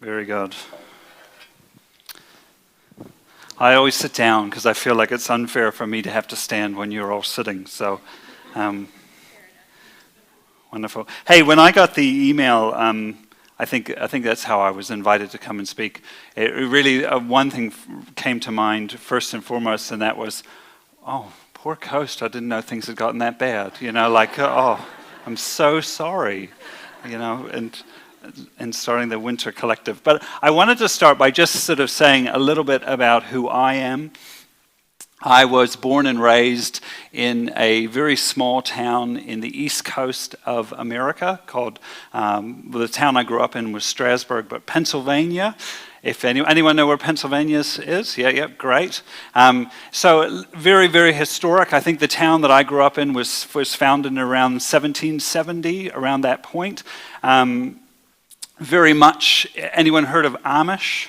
Very good. I always sit down because I feel like it's unfair for me to have to stand when you're all sitting. So, wonderful. Hey, when I got the email, I think that's how I was invited to come and speak. It really, one thing came to mind first and foremost, and that was, oh, poor Coast. I didn't know things had gotten that bad. Oh, I'm so sorry. And starting the Winter Collective. But I wanted to start by just sort of saying a little bit about who I am. I was born and raised in a very small town in the east coast of America called, the town I grew up in was Strasburg, but Pennsylvania. If anyone know where Pennsylvania is? Yeah, great. So very, very historic. I think the town that I grew up in was founded in around 1770, around that point. Very much, anyone heard of Amish?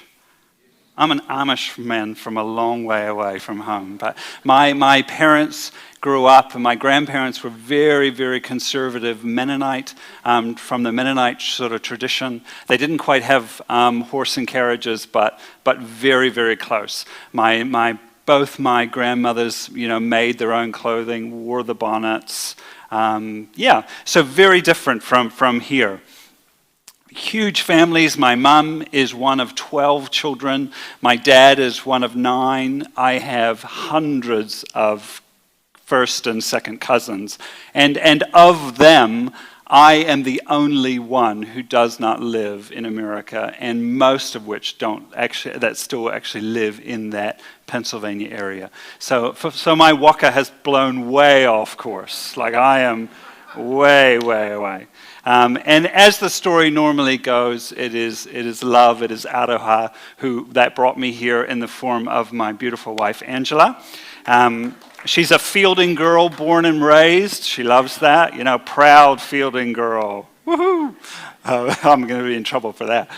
I'm an Amish man from a long way away from home. But my parents grew up, and my grandparents were very, very conservative Mennonite, from the Mennonite sort of tradition. They didn't quite have horse and carriages, but very, very close. Both my grandmothers, made their own clothing, wore the bonnets. So very different from here. Huge families. My mum is one of 12 children. My dad is one of 9. I have hundreds of first and second cousins. And of them, I am the only one who does not live in America, and most of which that still actually live in that Pennsylvania area. So my waka has blown way off course. Like I am way, way away. And as the story normally goes, it is love, it is Aroha, that brought me here in the form of my beautiful wife, Angela. She's a Fielding girl, born and raised. She loves that, proud Fielding girl. Woohoo! I'm going to be in trouble for that.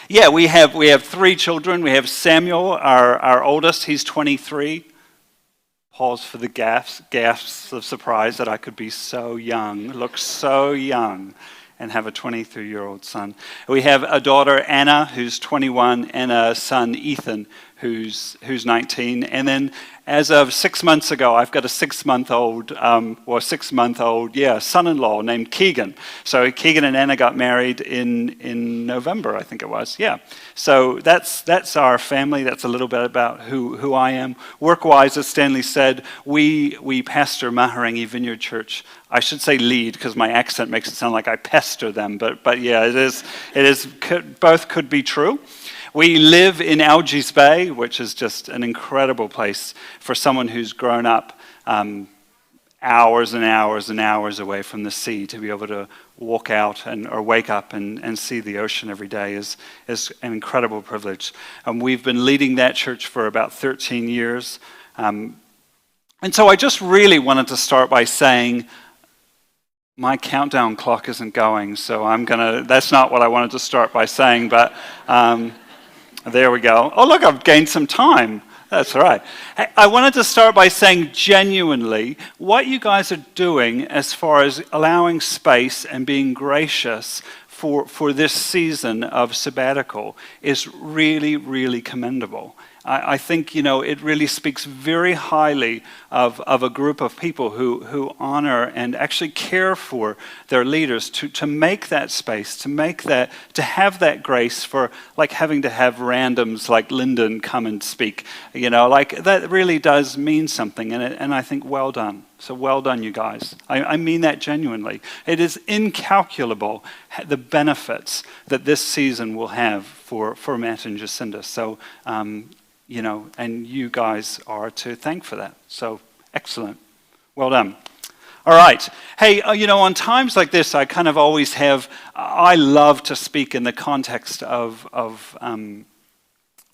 We have 3 children. We have Samuel, our oldest. He's 23. Pause for the gasps of surprise that I could be so young, look so young, and have a 23-year-old son. We have a daughter, Anna, who's 21, and a son, Ethan, who's 19. And then as of 6 months ago, I've got a 6-month-old, son-in-law named Keegan. So Keegan and Anna got married in November, I think it was. Yeah. So that's our family. That's a little bit about who I am. Work-wise, as Stanley said, we pastor Maharangi Vineyard Church. I should say lead because my accent makes it sound like I pester them. But yeah, it is. Both could be true. We live in Algies Bay, which is just an incredible place for someone who's grown up hours and hours and hours away from the sea. To be able to walk out or wake up and see the ocean every day is an incredible privilege. We've been leading that church for about 13 years. And so I just really wanted to start by saying, my countdown clock isn't going, so that's not what I wanted to start by saying, but there we go. Oh, look, I've gained some time. That's all right. Hey, I wanted to start by saying genuinely what you guys are doing as far as allowing space and being gracious for this season of sabbatical is really, really commendable. I think, it really speaks very highly of a group of people who honor and actually care for their leaders to make that space, to have that grace for like having to have randoms like Lyndon come and speak, that really does mean something. And I think well done. So well done, you guys. I mean that genuinely. It is incalculable the benefits that this season will have for Matt and Jacinda. So, and you guys are to thank for that. So excellent. Well done. All right. Hey, on times like this, I kind of always I love to speak in the context of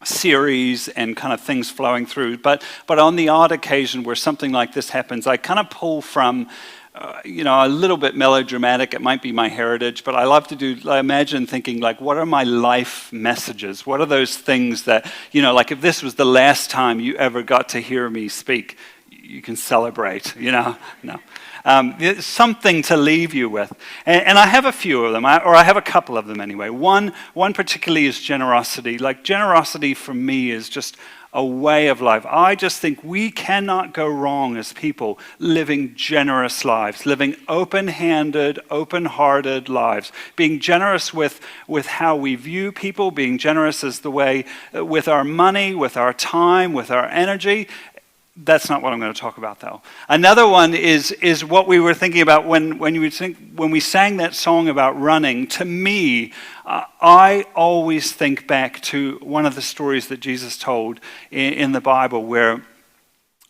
series and kind of things flowing through. But on the odd occasion where something like this happens, I kind of pull from, a little bit melodramatic. It might be my heritage, but I love to imagine thinking like, what are my life messages? What are those things that, like if this was the last time you ever got to hear me speak, you can celebrate, No. something to leave you with. And I have a few of them, or I have a couple of them anyway. One particularly is generosity. Like, generosity for me is just a way of life. I just think we cannot go wrong as people living generous lives, living open-handed, open-hearted lives, being generous with how we view people, being generous as the way with our money, with our time, with our energy. That's not what I'm going to talk about, though. Another one is what we were thinking about when we sang that song about running. To me, I always think back to one of the stories that Jesus told in the Bible, where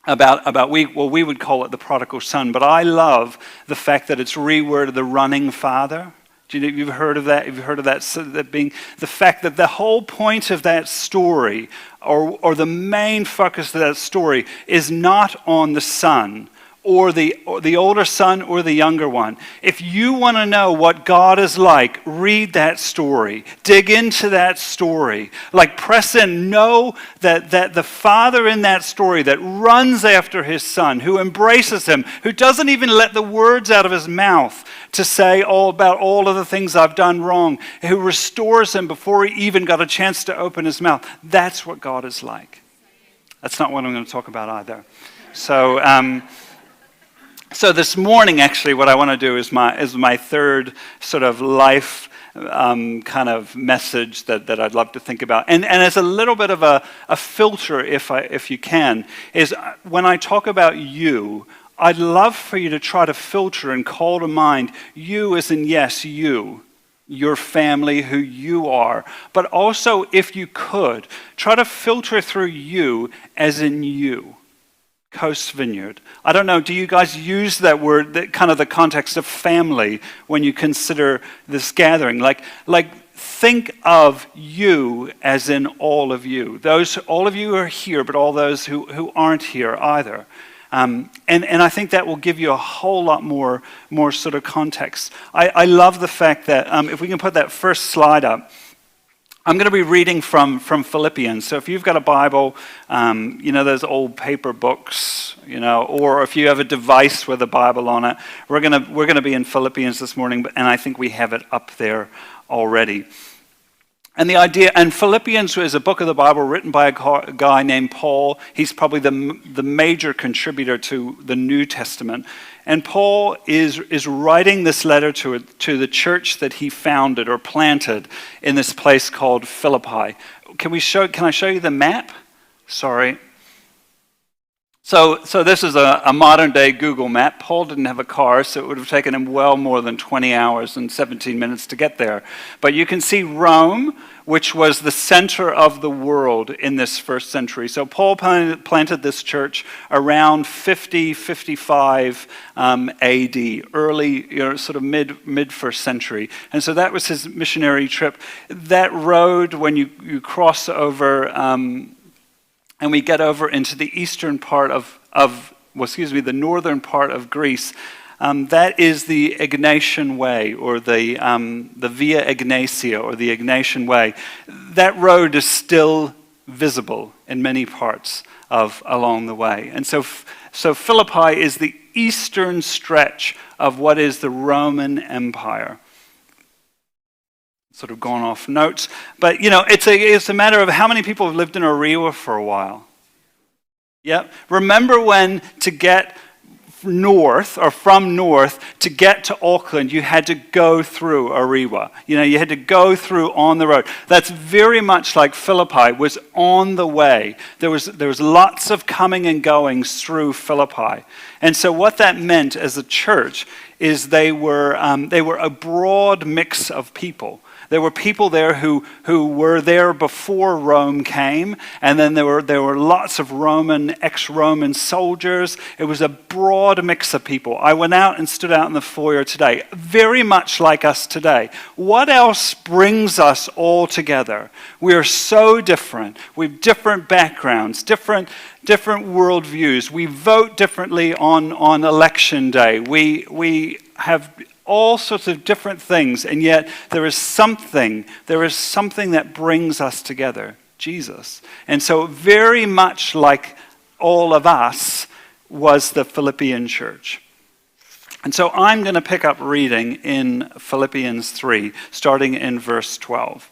we would call it the prodigal son, but I love the fact that it's reworded the running father. You've heard of that? You've heard of that being the fact that the whole point of that story, or the main focus of that story, is not on the son, or the older son or the younger one. If you want to know what God is like, read that story. Dig into that story. Like, press in. Know that the father in that story that runs after his son, who embraces him, who doesn't even let the words out of his mouth to say all about all of the things I've done wrong, who restores him before he even got a chance to open his mouth. That's what God is like. That's not what I'm going to talk about either. So this morning, actually, what I want to do is my third sort of life kind of message that I'd love to think about. And as a little bit of a filter, if you can, is when I talk about you, I'd love for you to try to filter and call to mind you as in, yes, you, your family, who you are. But also, if you could, try to filter through you as in you. Coast Vineyard. I don't know, do you guys use that word, that kind of the context of family, when you consider this gathering? Like think of you as in all of you. All of you are here, but all those who aren't here either. And I think that will give you a whole lot more sort of context. I love the fact that, if we can put that first slide up, I'm going to be reading from Philippians. So if you've got a Bible, those old paper books, or if you have a device with a Bible on it, we're going to be in Philippians this morning, and I think we have it up there already. And the idea, and Philippians is a book of the Bible written by a guy named Paul. He's probably the major contributor to the New Testament. And Paul is writing this letter to the church that he founded or planted in this place called Philippi. Can I show you the map? Sorry. So this is a modern day Google map. Paul didn't have a car, so it would have taken him well more than 20 hours and 17 minutes to get there. But you can see Rome, which was the center of the world in this first century. So Paul planted this church around 55 AD, early, sort of mid first century. And so that was his missionary trip. That road, when you cross over, and we get over into the eastern part the northern part of Greece. That is the Ignatian Way, or the Via Ignatia, or the Ignatian Way. That road is still visible in many parts along the way. And so Philippi is the eastern stretch of what is the Roman Empire. Sort of gone off notes, but it's a matter of how many people have lived in Ariwa for a while. Yeah, remember when to get north, or from north to get to Auckland, you had to go through Ariwa. You had to go through on the road. That's very much like Philippi was on the way. There was lots of coming and goings through Philippi, and so what that meant as a church is they were a broad mix of people. There were people there who were there before Rome came, and then there were lots of ex-Roman soldiers. It was a broad mix of people. I went out and stood out in the foyer today, very much like us today. What else brings us all together? We are so different. We have different backgrounds, different worldviews. We vote differently on election day. We have all sorts of different things, and yet there is something that brings us together, Jesus. And so very much like all of us was the Philippian church. And so I'm going to pick up reading in Philippians 3, starting in verse 12.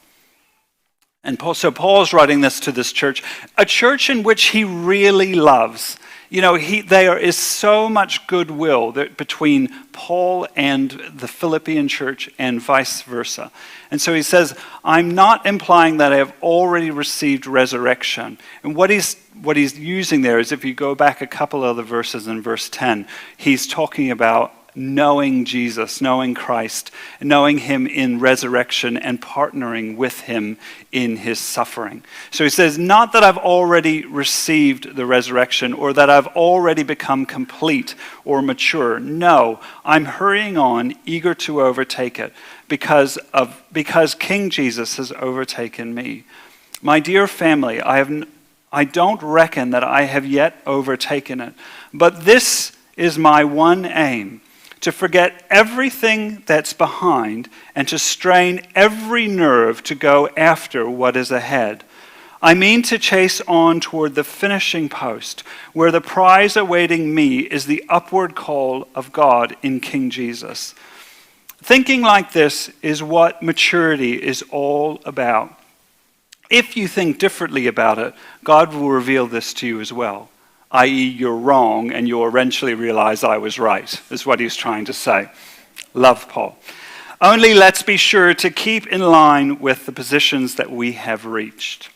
And so Paul's writing this to this church, a church in which he really loves. You know, there is so much goodwill between Paul and the Philippian church and vice versa. And so he says, I'm not implying that I have already received resurrection. And what he's using there is, if you go back a couple of the verses in verse 10, he's talking about knowing Jesus, knowing Christ, knowing him in resurrection and partnering with him in his suffering. So he says, not that I've already received the resurrection or that I've already become complete or mature. No, I'm hurrying on, eager to overtake it because King Jesus has overtaken me. My dear family, I don't reckon that I have yet overtaken it, but this is my one aim, to forget everything that's behind and to strain every nerve to go after what is ahead. I mean to chase on toward the finishing post, where the prize awaiting me is the upward call of God in King Jesus. Thinking like this is what maturity is all about. If you think differently about it, God will reveal this to you as well. I.e., you're wrong, and you'll eventually realize I was right, is what he's trying to say. Love Paul. Only let's be sure to keep in line with the positions that we have reached.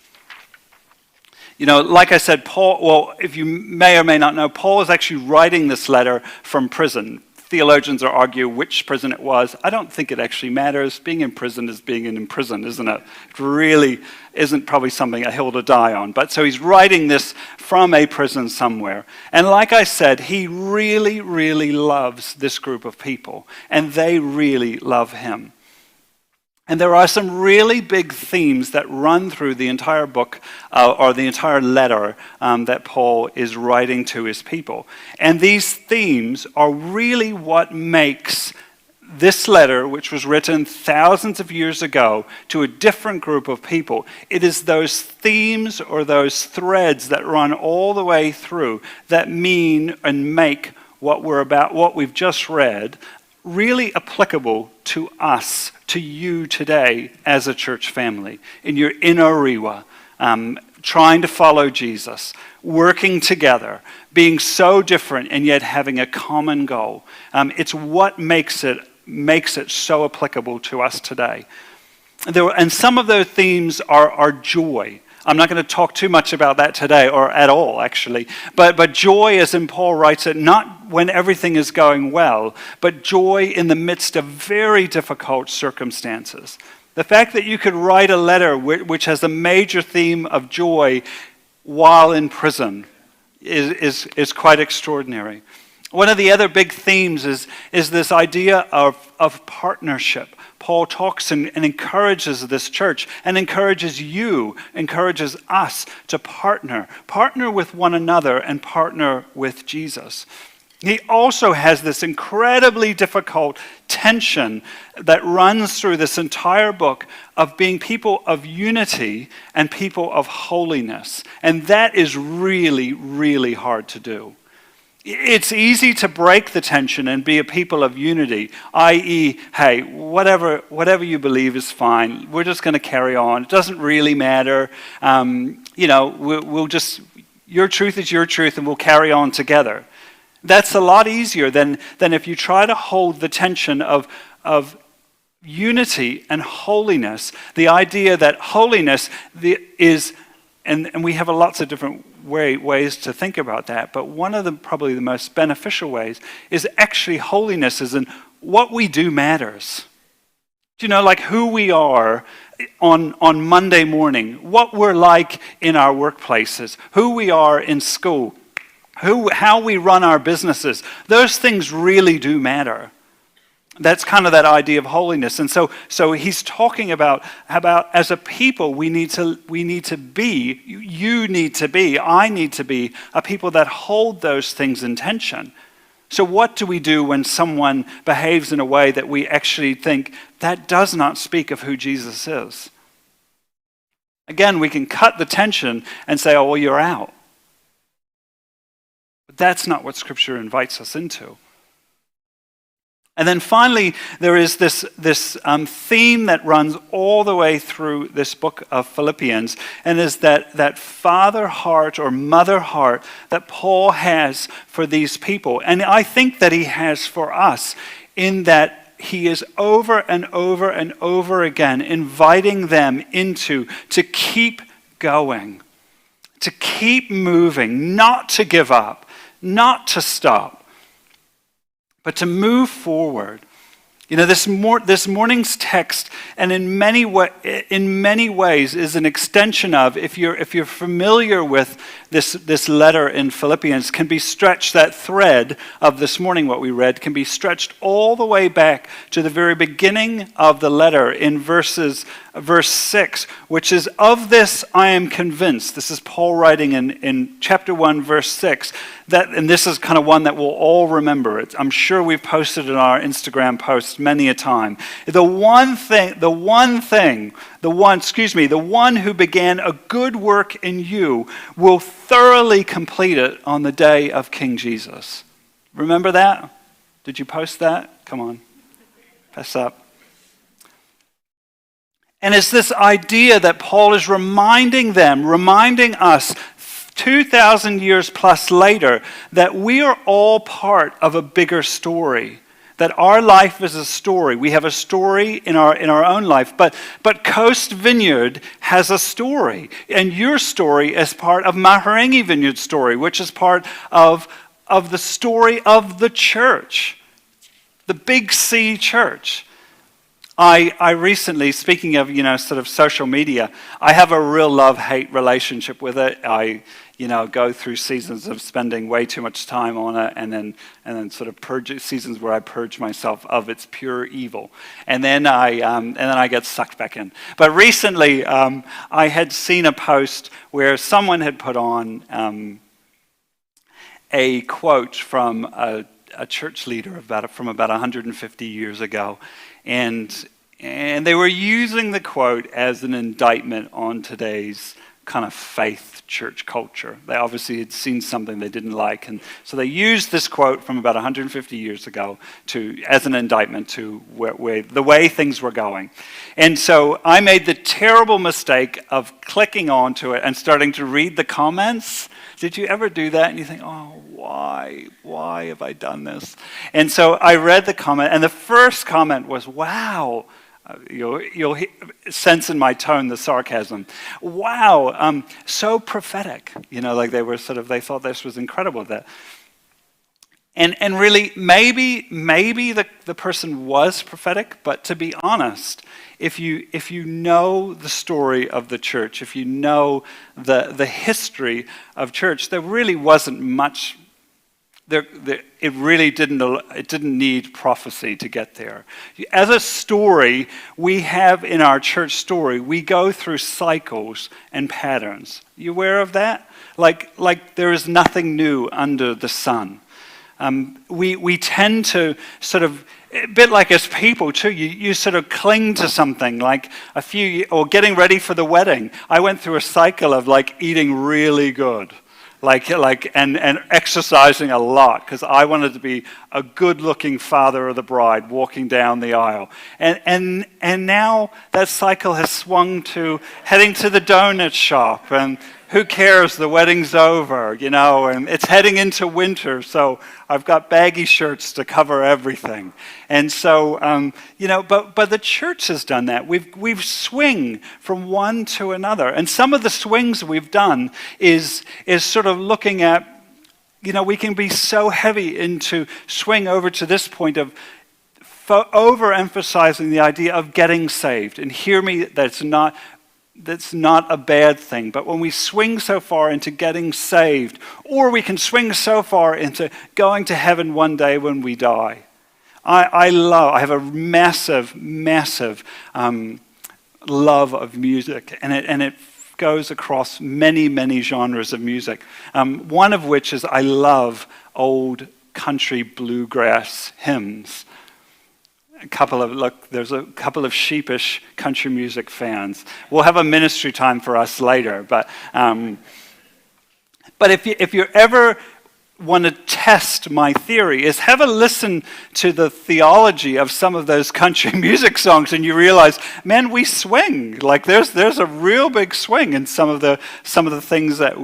You know, like I said, Paul, well, if you may or may not know, Paul is actually writing this letter from prison. Theologians will argue which prison it was. I don't think it actually matters. Being in prison is being in prison, isn't it? It really isn't probably something a hill to die on. But so he's writing this from a prison somewhere. And like I said, he really, really loves this group of people. And they really love him. And there are some really big themes that run through the entire book or the entire letter that Paul is writing to his people. And these themes are really what makes this letter, which was written thousands of years ago to a different group of people. It is those themes or those threads that run all the way through that mean and make what we've just read really applicable to us, to you today as a church family, in your inner Rewa, trying to follow Jesus, working together, being so different and yet having a common goal. It's what makes it so applicable to us today. And some of those themes are joy. I'm not going to talk too much about that today, or at all, actually. But joy, as in Paul writes it, not when everything is going well, but joy in the midst of very difficult circumstances. The fact that you could write a letter which has a major theme of joy while in prison is quite extraordinary. One of the other big themes is this idea of partnership. Paul talks and encourages this church and encourages us to partner with one another and partner with Jesus. He also has this incredibly difficult tension that runs through this entire book of being people of unity and people of holiness. And that is really, really hard to do. It's easy to break the tension and be a people of unity, i.e., hey, whatever you believe is fine. We're just going to carry on. It doesn't really matter. We'll just, your truth is your truth, and we'll carry on together. That's a lot easier than if you try to hold the tension of unity and holiness. The idea that holiness is, and we have lots of different ways to think about that, but one of them, probably the most beneficial ways, is actually holiness is in what we do matters. Do you know, like who we are on Monday morning, what we're like in our workplaces, who we are in school, how we run our businesses, those things really do matter. That's kind of that idea of holiness. And so he's talking about as a people, we need to be, you need to be, I need to be a people that hold those things in tension. So what do we do when someone behaves in a way that we actually think that does not speak of who Jesus is? Again, we can cut the tension and say, oh, well, you're out. But that's not what Scripture invites us into. And then finally, there is this theme that runs all the way through this book of Philippians, and is that father heart or mother heart that Paul has for these people. And I think that he has for us, in that he is over and over and over again inviting them to keep going, to keep moving, not to give up, not to stop, but to move forward. You know, this morning's text, and in many ways, is an extension of, if you're familiar with this letter in Philippians, can be stretched, that thread of this morning, what we read, can be stretched all the way back to the very beginning of the letter in verse 6, which is, "Of this I am convinced." This is Paul writing in chapter 1, verse 6. And this is kind of one that we'll all remember. I'm sure we've posted in our Instagram posts many a time. The one who began a good work in you will thoroughly complete it on the day of King Jesus. Remember that? Did you post that? Come on, pass up. And it's this idea that Paul is reminding us 2,000 years plus later, that we are all part of a bigger story. That our life is a story. We have a story in our own life, but Coast Vineyard has a story. And your story is part of Maharangi Vineyard's story, which is part of the story of the church, the Big C church. I recently, speaking of, sort of social media, I have a real love-hate relationship with it. I go through seasons of spending way too much time on it, and then sort of seasons where I purge myself of its pure evil, and then I get sucked back in. But recently, I had seen a post where someone had put on a quote from a church leader from about 150 years ago, and they were using the quote as an indictment on today's kind of faith church culture. They obviously had seen something they didn't like, and so they used this quote from about 150 years ago as an indictment to the way things were going. And so I made the terrible mistake of clicking onto it and starting to read the comments. Did you ever do that? And you think, oh, why have I done this? And so I read the comment, and the first comment was, wow. You'll sense in my tone the sarcasm. Wow, so prophetic. Like they thought this was incredible. And really, maybe the person was prophetic, but to be honest, if you know the story of the church, if you know the history of church, there really wasn't much. It really didn't need prophecy to get there. As a story, we have in our church story, we go through cycles and patterns. You aware of that? Like there is nothing new under the sun. We tend to sort of, a bit like as people too, you sort of cling to something, like or getting ready for the wedding. I went through a cycle of eating really good. And exercising a lot, because I wanted to be a good-looking father of the bride walking down the aisle. And now that cycle has swung to heading to the donut shop, and who cares, the wedding's over, and it's heading into winter, so I've got baggy shirts to cover everything. And so, but the church has done that. We've swing from one to another. And some of the swings we've done is sort of looking at, we can be so heavy into swing over to this point of overemphasizing the idea of getting saved. And hear me, that's not a bad thing. But when we swing so far into getting saved, or we can swing so far into going to heaven one day when we die. I have a massive love of music, and it goes across many genres of music. One of which is I love old country bluegrass hymns. There's a couple of sheepish country music fans. We'll have a ministry time for us later, but if you're ever want to test my theory is have a listen to the theology of some of those country music songs, and you realize, man, we swing. Like there's a real big swing in some of the things that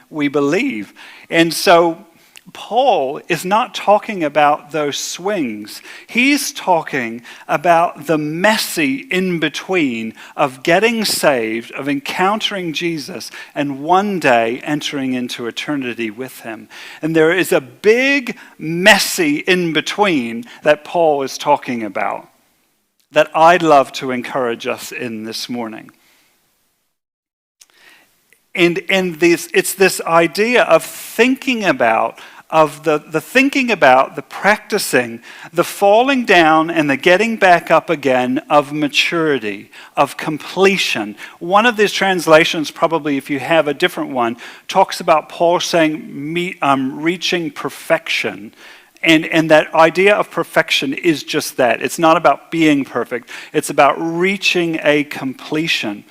we believe. And so Paul is not talking about those swings. He's talking about the messy in-between of getting saved, of encountering Jesus, and one day entering into eternity with him. And there is a big, messy in-between that Paul is talking about that I'd love to encourage us in this morning. And it's this idea of thinking about the practicing, the falling down and the getting back up again of maturity, of completion. One of these translations, probably if you have a different one, talks about Paul saying reaching perfection. And that idea of perfection is just that. It's not about being perfect. It's about reaching a completion.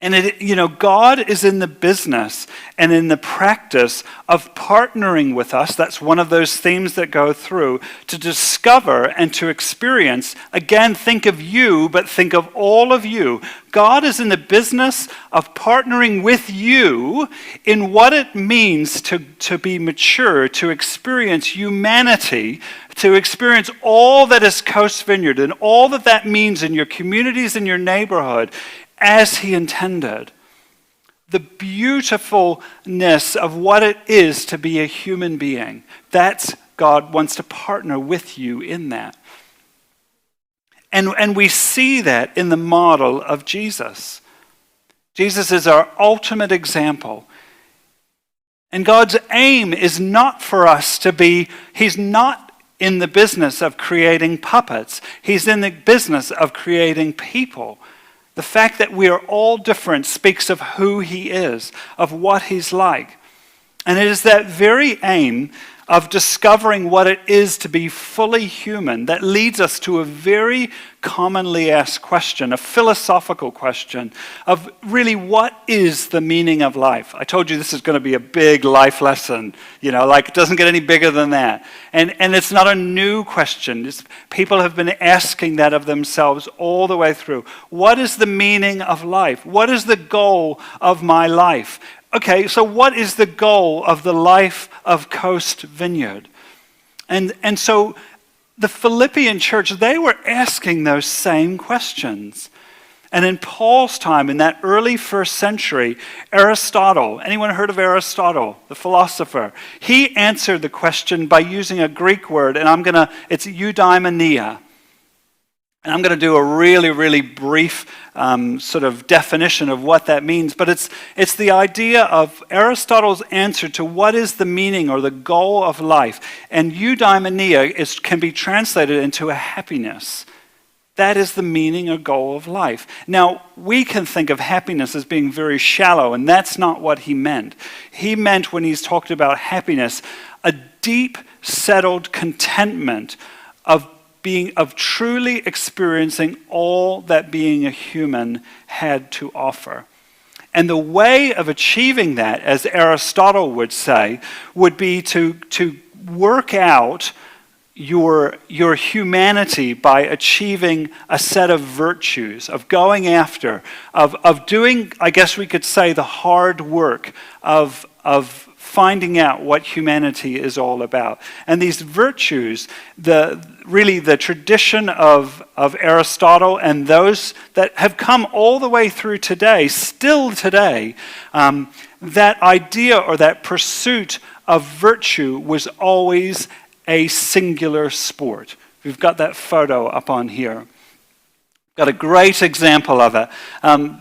And God is in the business and in the practice of partnering with us. That's one of those themes that go through to discover and to experience. Again, think of you, but think of all of you. God is in the business of partnering with you in what it means to be mature, to experience humanity, to experience all that is Coast Vineyard and all that means in your communities and your neighborhood, as he intended. The beautifulness of what it is to be a human being. That's God wants to partner with you in that. And we see that in the model of Jesus. Jesus is our ultimate example. And God's aim is not for us to be, he's not in the business of creating puppets. He's in the business of creating people. The fact that we are all different speaks of who he is, of what he's like. And it is that very aim of discovering what it is to be fully human that leads us to a very commonly asked question, a philosophical question of really what is the meaning of life? I told you this is going to be a big life lesson, it doesn't get any bigger than that. And it's not a new question. People have been asking that of themselves all the way through. What is the meaning of life? What is the goal of my life? Okay, so what is the goal of the life of Coast Vineyard? And so the Philippian church, they were asking those same questions. And in Paul's time, in that early first century, Aristotle, anyone heard of Aristotle, the philosopher? He answered the question by using a Greek word, and it's eudaimonia. And I'm going to do a really, really brief sort of definition of what that means. But it's the idea of Aristotle's answer to what is the meaning or the goal of life. And eudaimonia can be translated into a happiness. That is the meaning or goal of life. Now, we can think of happiness as being very shallow, and that's not what he meant. He meant, when he's talked about happiness, a deep, settled contentment of truly experiencing all that being a human had to offer. And the way of achieving that, as Aristotle would say, would be to work out your humanity by achieving a set of virtues, of going after, of doing, I guess we could say, the hard work of finding out what humanity is all about. And these virtues, the tradition of Aristotle and those that have come all the way through today, still today, that idea or that pursuit of virtue was always a singular sport. We've got that photo up on here. Got a great example of it.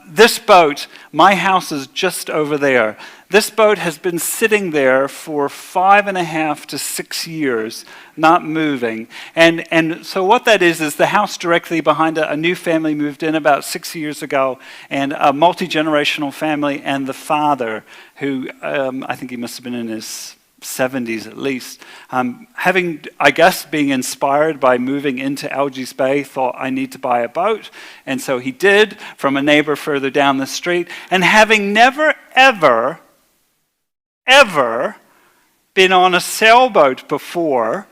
This boat, my house is just over there. This boat has been sitting there for 5.5 to 6 years, not moving. And so what that is the house directly behind it. A new family moved in about 6 years ago, and a multi-generational family, and the father, who I think he must have been in his 70s at least, having, I guess, being inspired by moving into Algies Bay, thought, I need to buy a boat. And so he did, from a neighbor further down the street. And having never, ever been on a sailboat before,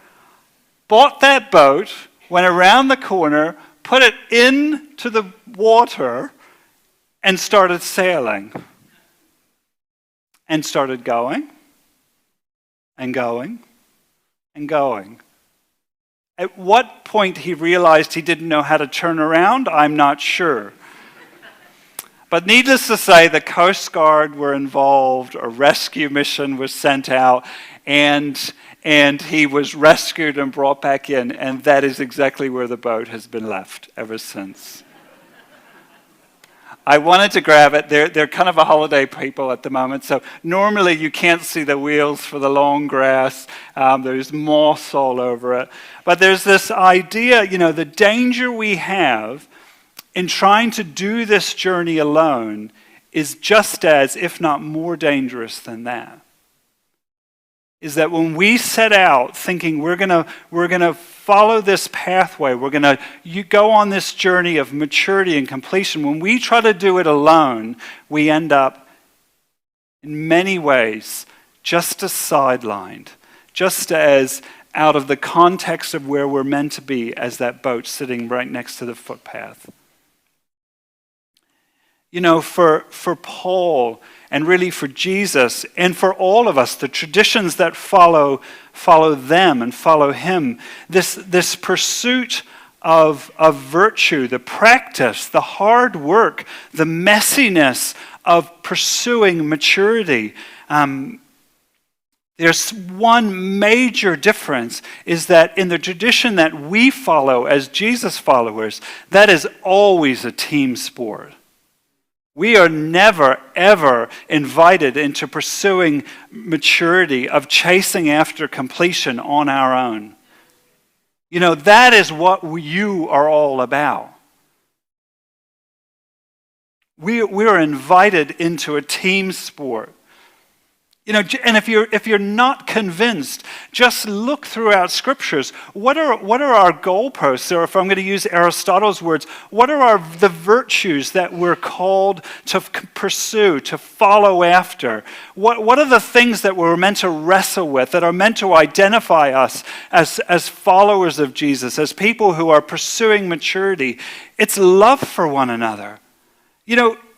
bought that boat, went around the corner, put it into the water, and started sailing. And started going, and going, and going. At what point he realized he didn't know how to turn around, I'm not sure. But needless to say, the Coast Guard were involved, a rescue mission was sent out, and he was rescued and brought back in, and that is exactly where the boat has been left ever since. I wanted to grab it. They're kind of a holiday people at the moment, so normally you can't see the wheels for the long grass. There's moss all over it. But there's this idea, the danger we have in trying to do this journey alone is just as, if not more dangerous than that. Is that when we set out thinking we're gonna follow this pathway, we're gonna go on this journey of maturity and completion, when we try to do it alone, we end up in many ways just as sidelined, just as out of the context of where we're meant to be as that boat sitting right next to the footpath. For Paul, and really for Jesus, and for all of us, the traditions that follow them and follow him, this pursuit of virtue, the practice, the hard work, the messiness of pursuing maturity. There's one major difference, is that in the tradition that we follow as Jesus followers, that is always a team sport. We are never, ever invited into pursuing maturity, of chasing after completion on our own. That is what you are all about. We are invited into a team sport. And if you're not convinced, just look throughout scriptures. What are our goalposts? Or if I'm going to use Aristotle's words, what are the virtues that we're called to pursue, to follow after? What are the things that we're meant to wrestle with, that are meant to identify us as followers of Jesus, as people who are pursuing maturity? It's love for one another.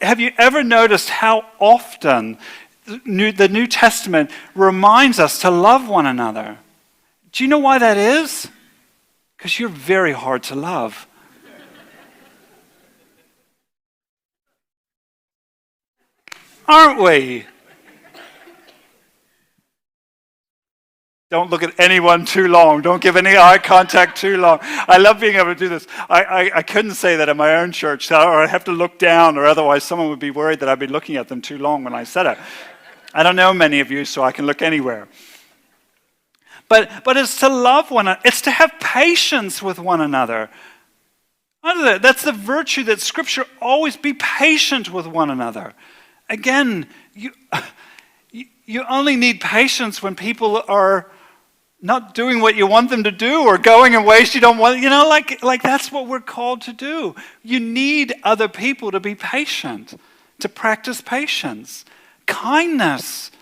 Have you ever noticed how often the New Testament reminds us to love one another? Do you know why that is? Because you're very hard to love. Aren't we? Don't look at anyone too long. Don't give any eye contact too long. I love being able to do this. I couldn't say that in my own church, or I'd have to look down, or otherwise someone would be worried that I'd be looking at them too long when I said it. I don't know many of you, so I can look anywhere. But it's to love one another. It's to have patience with one another. That's the virtue that Scripture always be patient with one another. Again, you only need patience when people are not doing what you want them to do, or going in ways you don't want. Like that's what we're called to do. You need other people to be patient, to practice patience. Kindness.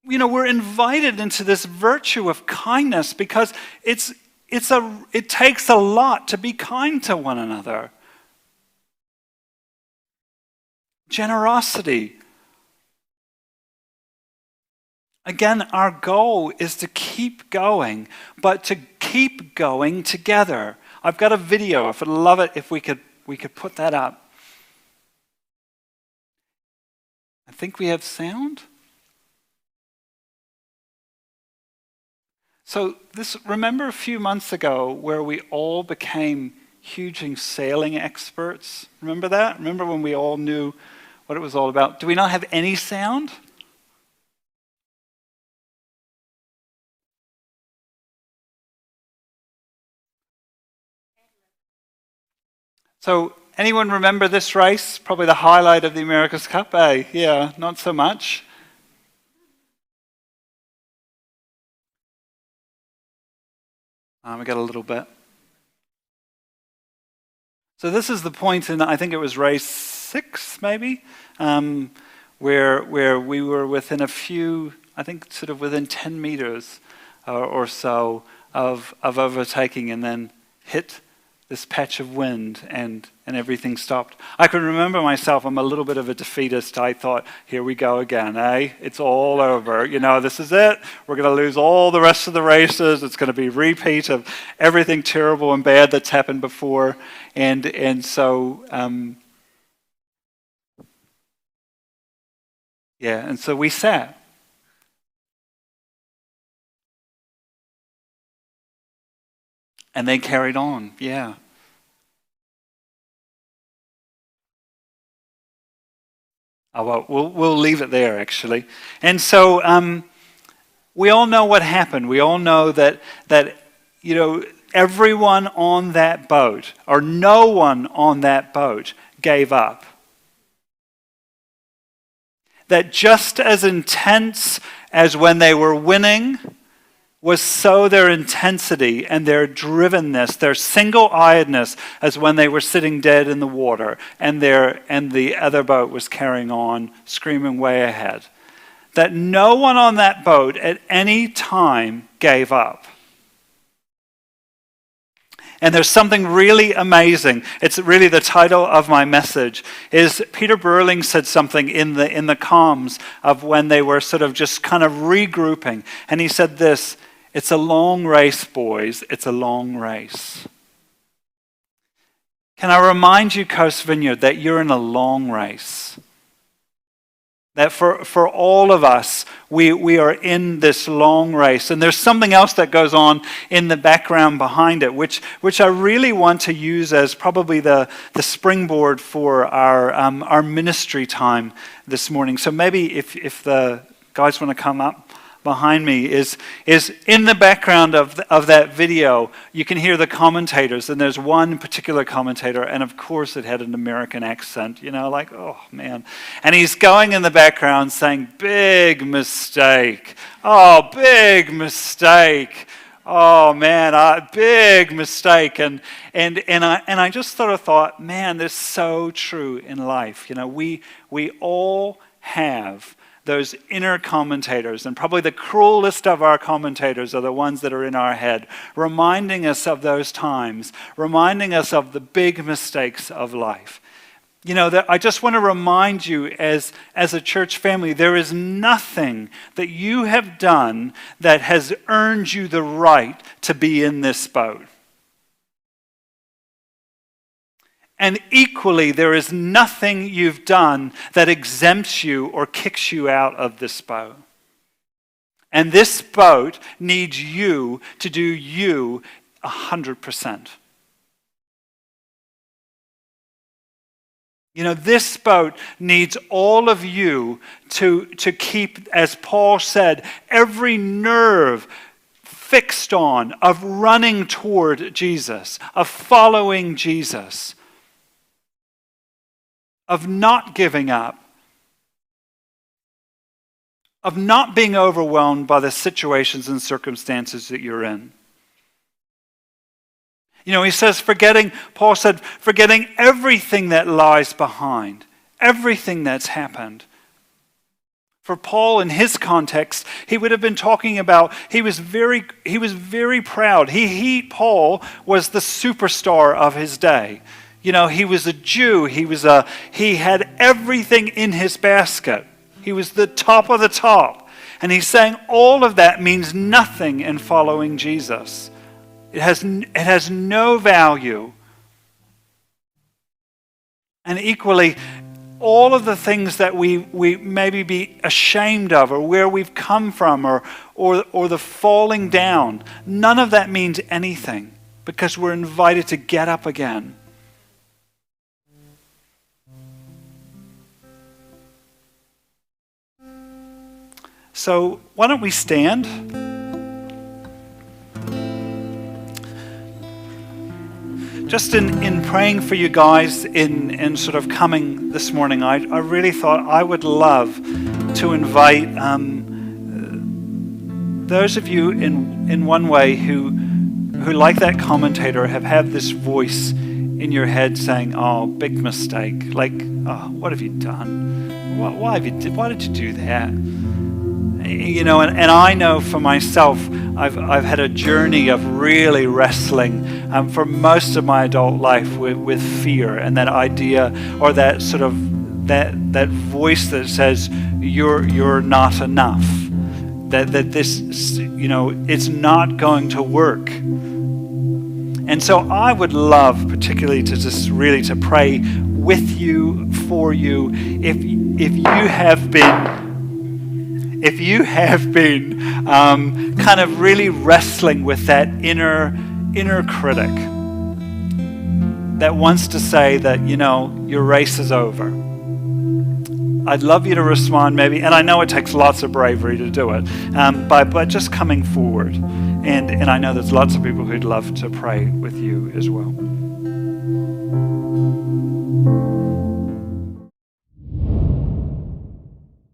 We're invited into this virtue of kindness because it takes a lot to be kind to one another. Generosity. Again, our goal is to keep going, but to keep going together. I've got a video. I'd love it if we could put that up. I think we have sound. So remember a few months ago where we all became huge sailing experts? Remember that? Remember when we all knew what it was all about? Do we not have any sound? So anyone remember this race? Probably the highlight of the America's Cup, eh? Yeah, not so much. We got a little bit. So this is the point in, I think it was race 6, maybe, where we were within a few I think sort of within 10 meters or so of overtaking, and then hit this patch of wind, and everything stopped. I can remember myself, I'm a little bit of a defeatist. I thought, here we go again, eh? It's all over. This is it. We're going to lose all the rest of the races. It's going to be a repeat of everything terrible and bad that's happened before. And so we sat. And they carried on, yeah. Oh, well, we'll leave it there, actually. And so we all know what happened. We all know that everyone on that boat, or no one on that boat, gave up. That just as intense as when they were winning was so their intensity and their drivenness, their single-eyedness, as when they were sitting dead in the water and the other boat was carrying on, screaming way ahead. That no one on that boat at any time gave up. And there's something really amazing. It's really the title of my message. Is Peter Burling said something in the comms of when they were sort of just kind of regrouping, and he said this: "It's a long race, boys. It's a long race." Can I remind you, Coast Vineyard, that you're in a long race? That for all of us, we are in this long race. And there's something else that goes on in the background behind it, which I really want to use as probably the springboard for our ministry time this morning. So maybe if the guys want to come up behind me, is in the background of that video, you can hear the commentators, and there's one particular commentator, and of course it had an American accent, like, oh man. And he's going in the background saying, "Big mistake. Oh, big mistake. Oh man, big mistake." And I just sort of thought, man, this is so true in life. We all have those inner commentators, and probably the cruelest of our commentators are the ones that are in our head, reminding us of those times, reminding us of the big mistakes of life. That I just want to remind you as a church family, there is nothing that you have done that has earned you the right to be in this boat. And equally, there is nothing you've done that exempts you or kicks you out of this boat. And this boat needs you to do you 100%. This boat needs all of you to keep, as Paul said, every nerve fixed on of running toward Jesus, of following Jesus, of not giving up, of not being overwhelmed by the situations and circumstances that you're in. He says, Paul said, forgetting everything that lies behind, everything that's happened. For Paul, in his context, he would have been talking about, he was very proud. Paul was the superstar of his day. He was a Jew. He had everything in his basket. He was the top of the top. And he's saying all of that means nothing in following Jesus. It has no value. And equally, all of the things that we maybe be ashamed of, or where we've come from, or the falling down, none of that means anything, because we're invited to get up again. So why don't we stand? Just in praying for you guys in sort of coming this morning, I really thought I would love to invite those of you in one way who like that commentator have had this voice in your head saying, "Oh, big mistake. Like, oh, what have you done? Why did you do that?" And I know for myself, I've had a journey of really wrestling for most of my adult life with fear and that idea, or that sort of that voice that says you're not enough, that this it's not going to work. And so I would love particularly to just really to pray with you, for you, if you have been kind of really wrestling with that inner critic that wants to say that, your race is over. I'd love you to respond maybe, and I know it takes lots of bravery to do it, by just coming forward. And I know there's lots of people who'd love to pray with you as well.